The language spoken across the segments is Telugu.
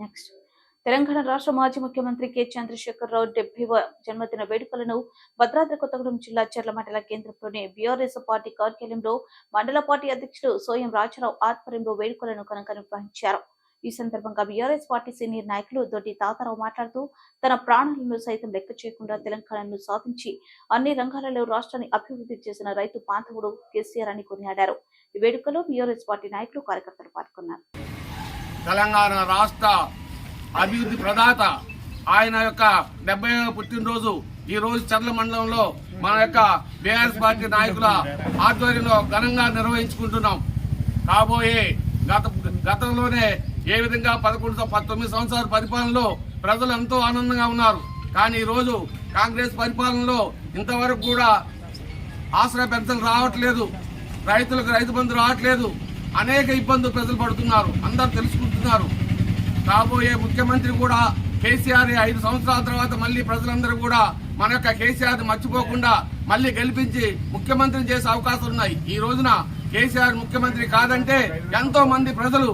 నెక్స్ట్ తెలంగాణ రాష్ట్ర మాజీ ముఖ్యమంత్రి కె చంద్రశేఖరరావు 70వ జన్మదిన వేడుకలను భద్రాద్రి కొత్తగూడెం జిల్లా చర్ల మండల కేంద్రంలోని బీఆర్ఎస్ పార్టీ కార్యాలయంలో మండల పార్టీ అధ్యక్షుడు సోయం రాజారావు ఆధ్వర్యంలో వేడుకలను ఘనంగా నిర్వహించారు. ఈ సందర్భంగా బీఆర్ఎస్ పార్టీ సీనియర్ నాయకులు దొడ్డి తాతారావు మాట్లాడుతూ తన ప్రాణాలను సైతం లెక్క చేయకుండా తెలంగాణను సాధించి అన్ని రంగాలలో రాష్ట్రాన్ని అభివృద్ధి చేసిన రైతు బాంధవుడు కేసీఆర్ అని కొనియాడారు. ఈ వేడుకలో బీఆర్ఎస్ పార్టీ నాయకులు కార్యకర్తలు పాల్గొన్నారు. తెలంగాణ రాష్ట్ర అభివృద్ధి ప్రదాత ఆయన యొక్క 70వ పుట్టినరోజు ఈ రోజు చర్ల మండలంలో మన యొక్క బీఆర్ఎస్ పార్టీ నాయకుల ఆధ్వర్యంలో ఘనంగా నిర్వహించుకుంటున్నాం. కాబోయే గతంలోనే ఏ విధంగా 19 సంవత్సరాల పరిపాలనలో ప్రజలు ఎంతో ఆనందంగా ఉన్నారు. కానీ ఈ రోజు కాంగ్రెస్ పరిపాలనలో ఇంతవరకు కూడా ఆసరా పెన్షన్ రావట్లేదు, రైతులకు రైతు బంధు రావట్లేదు, అనేక ఇబ్బందులు ప్రజలు పడుతున్నారు, అందరూ తెలుసుకుంటున్నారు. కాబోయే ముఖ్యమంత్రి కూడా కేసీఆర్ 5 సంవత్సరాల తర్వాత మళ్ళీ ప్రజలందరూ కూడా మన యొక్క కేసీఆర్ మర్చిపోకుండా మళ్ళీ గెలిపించి ముఖ్యమంత్రిని చేసే అవకాశాలు ఉన్నాయి. ఈ రోజున కేసీఆర్ ముఖ్యమంత్రి కాదంటే ఎంతో మంది ప్రజలు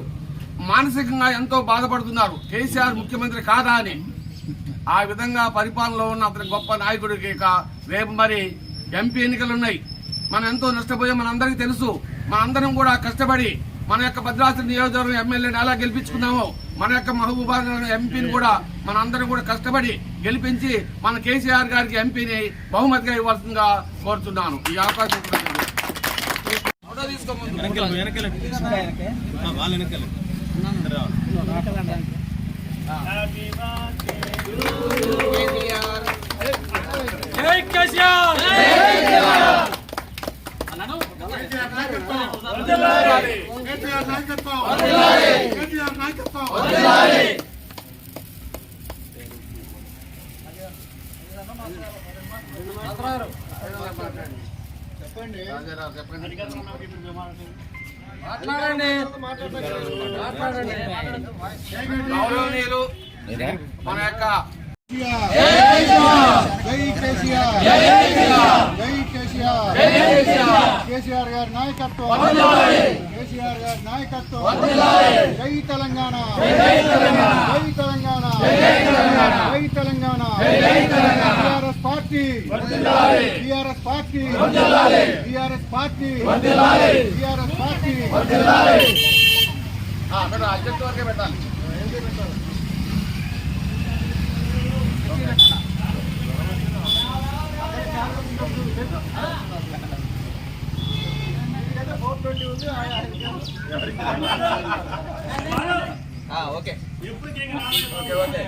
మానసికంగా ఎంతో బాధపడుతున్నారు, కేసీఆర్ ముఖ్యమంత్రి కాదా అని. ఆ విధంగా పరిపాలనలో ఉన్న అతని గొప్ప నాయకుడికి రేపు మరి ఎంపీ ఎన్నికలు ఉన్నాయి. మనం ఎంతో నష్టపోయే మనందరికీ తెలుసు. మనందరం కూడా కష్టపడి మన యొక్క భద్రాద్రి నియోజకవర్గం ఎమ్మెల్యేని ఎలా గెలిపించుకున్నామో మన యొక్క మహబూబాబాద్ ఎంపీని కూడా మనందరం కూడా కష్టపడి గెలిపించి మన కేసీఆర్ గారికి ఎంపీని బహుమతిగా ఇవ్వాల్సిందిగా కోరుతున్నాను. ఈ అవకాశం గౌరవనీయులు మన యొక్క కేసీఆర్ గారి నాయకత్వం, కేసీఆర్ గారి నాయకత్వం, జై తెలంగాణ, జై తెలంగాణ, జై Telangana, TRS party, TRS party, TRS party, TRS party. అధ్యక్ష వరకే పెట్టాలి. Okay okay okay